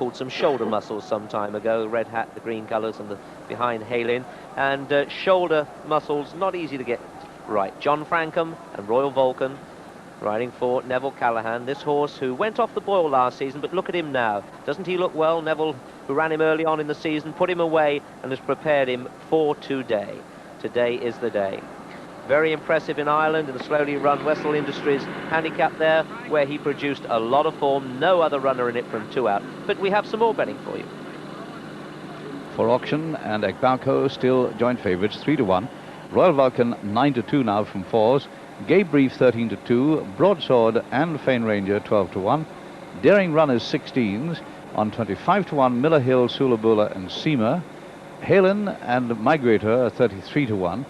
called some shoulder muscles some time ago. The red hat, the green colours, and the behind Halin. And shoulder muscles, not easy to get right. John Frankham and Royal Vulcan riding for Neville Callahan. This horse who went off the boil last season, but look at him now. Doesn't he look well? Neville, who ran him early on in the season, put him away and has prepared him for today. Today is the day. Very impressive in Ireland in the slowly run Wessel Industries handicap there, where he produced a lot of form. No other runner in it from 2 out. But we have some more betting for you. For Auction and Ekbalco still joint favourites, 3-1. Royal Vulcan 9-2 now from 4s. Gaye Brief 13-2. Broadsword and Fane Ranger 12-1. Daring Runners 16s on 25-1. Miller Hill, Sulabula and Seamer. Halen and Migrator 33-1.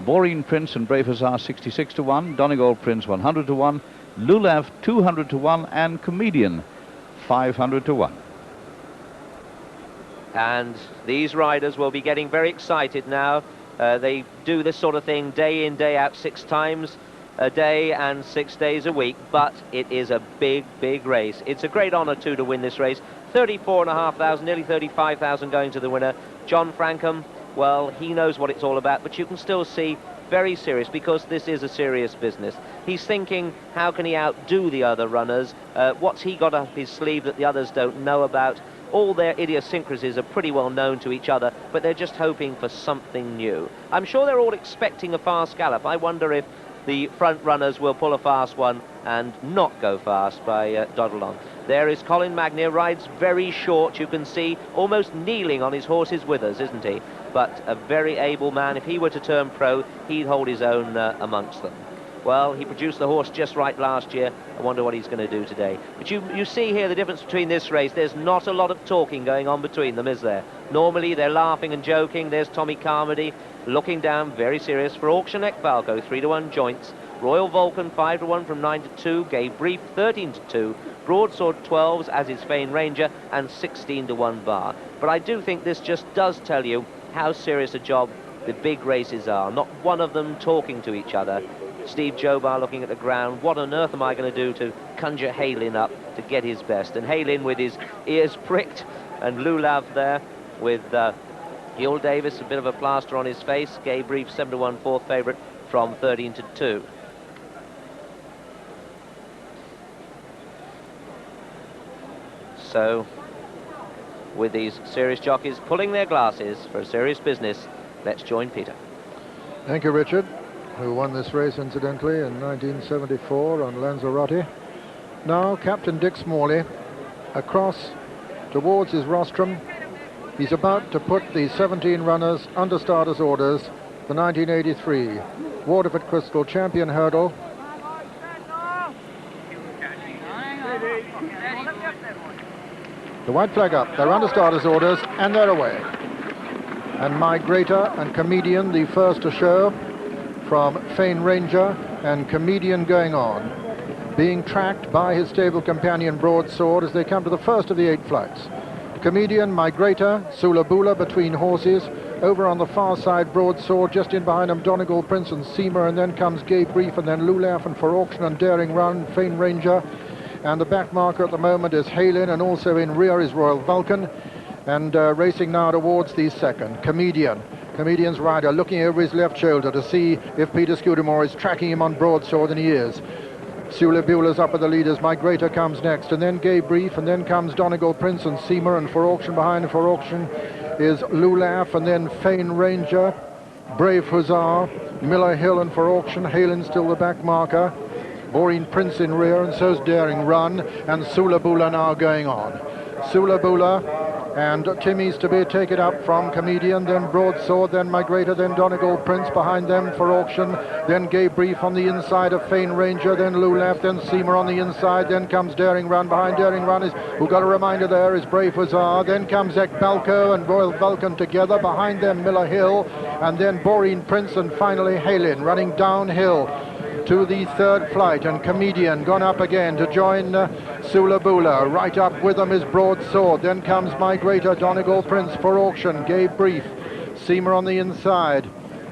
Boreen Prince and Brave Hussar 66-1. Donegal Prince 100-1. Lulav 200-1 and Comedian 500-1. And these riders will be getting very excited now. They do this sort of thing day in, day out, 6 times a day and 6 days a week, but it is a big, big race. It's a great honour, too, to win this race. 34,500, nearly 35,000 going to the winner. John Frankham, well, he knows what it's all about, but you can still see very serious, because this is a serious business. He's thinking, how can he outdo the other runners? What's he got up his sleeve that the others don't know about? All their idiosyncrasies are pretty well known to each other, but they're just hoping for something new. I'm sure they're all expecting a fast gallop. I wonder if the front runners will pull a fast one and not go fast by Doddle on. There is Colin Magnier, rides very short, you can see, almost kneeling on his horse's withers, isn't he? But a very able man. If he were to turn pro, he'd hold his own amongst them. Well, he produced the horse just right last year. I wonder what he's going to do today. But you see here the difference between this race. There's not a lot of talking going on between them, is there? Normally they're laughing and joking. There's Tommy Carmody looking down, very serious. For Auction, Ekbalco 3-1 joints. Royal Vulcan 5-1 from 9-2. Gaye Brief 13-2. Broadsword 12s, as is Fane Ranger, and 16-1 bar. But I do think this just does tell you how serious a job the big races are. Not one of them talking to each other. Steve Jobar looking at the ground. What on earth am I going to do to conjure Halin up to get his best? And Halin with his ears pricked, and Lulav there with Ewell Davis, a bit of a plaster on his face. Gaye Brief 7-1 fourth favourite from 13-2. So, with these serious jockeys pulling their glasses for a serious business, let's join Peter. Thank you, Richard, who won this race, incidentally, in 1974 on Lanzarote. Now, Captain Dick Smalley, across towards his rostrum. He's about to put the 17 runners under starters' orders for 1983 Waterford Crystal Champion Hurdle. The white flag up, they're under starters' orders, and they're away. And Migrator and Comedian, the first to show, from Fane Ranger, and Comedian going on, being tracked by his stable companion Broadsword as they come to the first of the 8 flights. Comedian, Migrator, Sulabula between horses. Over on the far side, Broadsword, just in behind him, Donegal Prince and Seamer, and then comes Gaye Brief, and then Lulav, and For Auction and Daring Run, Fane Ranger. And the back marker at the moment is Halin, and also in rear is Royal Vulcan. And racing now towards the second, Comedian. Comedian's rider looking over his left shoulder to see if Peter Scudamore is tracking him on Broadsword, and he is. Sulabula's up with the leaders. Migrator comes next, and then Gaye Brief, and then comes Donegal Prince and Seamer, and For Auction behind. And For Auction is Lulav, and then Fane Ranger, Brave Hussar, Miller Hill, and For Auction. Halin still the back marker. Boreen Prince in rear, and so's Daring Run, and Sulabula now going on. Sulabula and Timmy's to be taken up from Comedian, then Broadsword, then Migrator, then Donegal Prince behind them For Auction, then Gaye Brief on the inside of Fane Ranger, then Lulav, then Seamer on the inside, then comes Daring Run. Behind Daring Run is, who got a reminder there, is Brave Hussar, then comes Ekbalco and Royal Vulcan together, behind them Miller Hill, and then Boreen Prince, and finally Halin running downhill to the third flight, and Comedian gone up again to join Sulabula. Right up with them is Broadsword, then comes Migrator, Donegal Prince, For Auction, Gaye Brief, Seamer on the inside.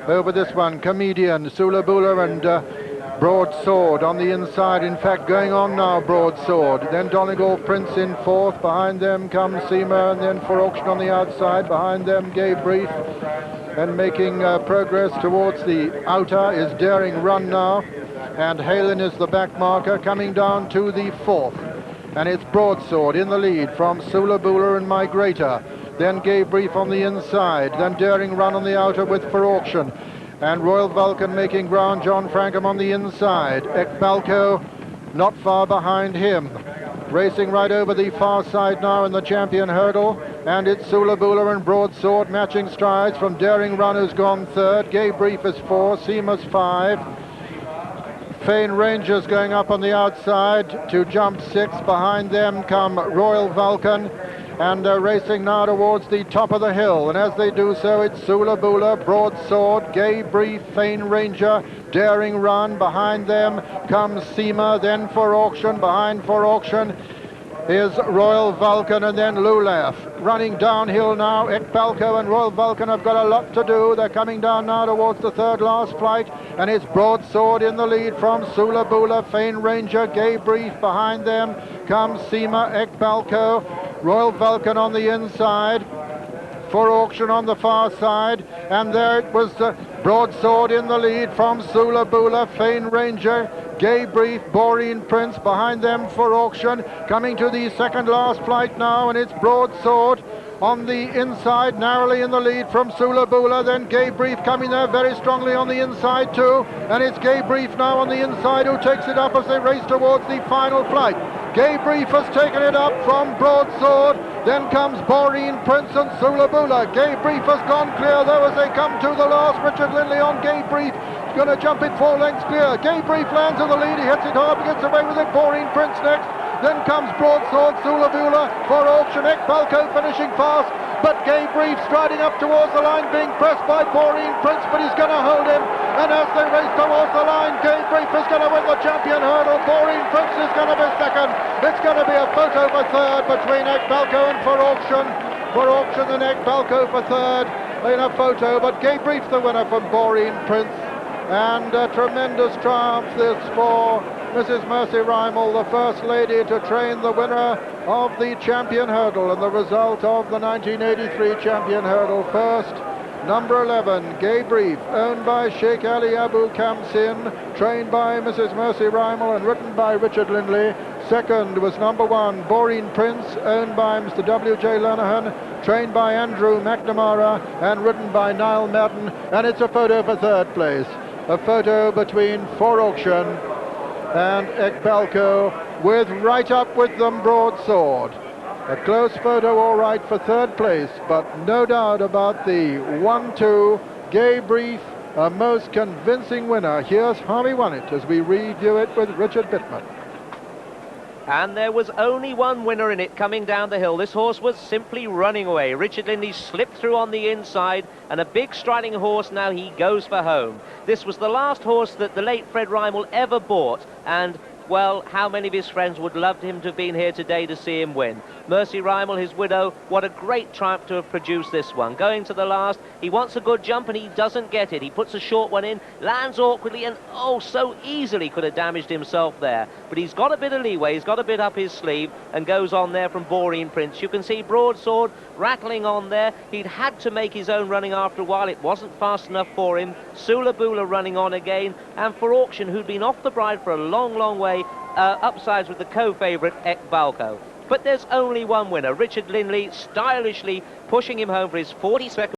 Over this one, Comedian, Sulabula and Broadsword on the inside, in fact going on now, Broadsword. Then Donegal Prince in fourth, behind them comes Seamer, and then For Auction on the outside, behind them Gaye Brief. And making progress towards the outer is Daring Run now, and Halen is the back marker, coming down to the fourth. And it's Broadsword in the lead from Sula Bula and Migrator. Then Gaye Brief on the inside, then Daring Run on the outer with For Auction. And Royal Vulcan making ground, John Frankham on the inside. Ekbalco not far behind him. Racing right over the far side now in the champion hurdle. And it's Sula Bula and Broadsword matching strides from Daring Run, who's gone third. Gaye Brief is 4, Seamus 5. Fane Rangers going up on the outside to jump 6. Behind them come Royal Vulcan. And racing now towards the top of the hill, and as they do so, it's Sula Bula, Broadsword, Gaye Brief, Fane Ranger, Daring Run. Behind them comes Seamer, then For Auction. Behind For Auction is Royal Vulcan, and then Lulaf. Running downhill now, Ekbalco and Royal Vulcan have got a lot to do. They're coming down now towards the third last flight, and it's Broadsword in the lead from Sula Bula, Fane Ranger, Gaye Brief. Behind them comes Seamer, Ekbalco, Royal Vulcan on the inside, For Auction on the far side, and there it was Broadsword in the lead from Sula Bula, Fane Ranger, Gaye Brief, Boreen Prince. Behind them For Auction, coming to the second last flight now, and it's Broadsword on the inside, narrowly in the lead from Sula Bula. Then Gaye Brief coming there very strongly on the inside too, and it's Gaye Brief now on the inside who takes it up as they race towards the final flight. Gaye Brief has taken it up from Broadsword, then comes Boreen Prince and Sula Bula. Gaye Brief has gone clear though as they come to the last. Richard Linley on Gaye Brief, going to jump it 4 lengths clear. Gaye Brief lands in the lead, he hits it hard, gets away with it. Boreen Prince next, then comes Broadsword, Sula Bula, For Auction, Ekbalco finishing fast, but Gaye Brief striding up towards the line, being pressed by Boreen Prince, but he's going to hold him. And as they race towards the line, Gaye Brief is going to win the champion hurdle. Boreen Prince is going to be second. It's going to be a photo for third between Ekbalco and For Auction. For Auction and Ekbalco for third in a photo, but Gaye Brief the winner from Boreen Prince. And a tremendous triumph this for Mrs. Mercy Rimell, the first lady to train the winner of the champion hurdle, and the result of the 1983 champion hurdle. First, number 11, Gaye Brief, owned by Sheikh Ali Abu Kamsin, trained by Mrs. Mercy Rimell and written by Richard Linley. Second was number 1, Boreen Prince, owned by Mr. W.J. Lenihan, trained by Andrew McNamara and written by Niall Madden. And it's a photo for third place. A photo between For Auction and Ekbalco, with right up with them Broadsword. A close photo all right for third place, but no doubt about the 1-2, Gaye Brief, a most convincing winner. Here's how he won it as we review it with Richard Bittman. And there was only one winner in it coming down the hill. This horse was simply running away. Richard Linley slipped through on the inside, and a big striding horse, now he goes for home. This was the last horse that the late Fred Rimell ever bought, and well, how many of his friends would love him to have been here today to see him win? Mercy Rimell, his widow, what a great triumph to have produced this one. Going to the last, he wants a good jump and he doesn't get it. He puts a short one in, lands awkwardly, and oh, so easily could have damaged himself there. But he's got a bit of leeway, he's got a bit up his sleeve, and goes on there from Boreen Prince. You can see Broadsword rattling on there. He'd had to make his own running after a while. It wasn't fast enough for him. Sula Bula running on again, and For Auction, who'd been off the bride for a long, long way, upsides with the co-favourite Ekbalco. But there's only one winner, Richard Linley, stylishly pushing him home for his 42nd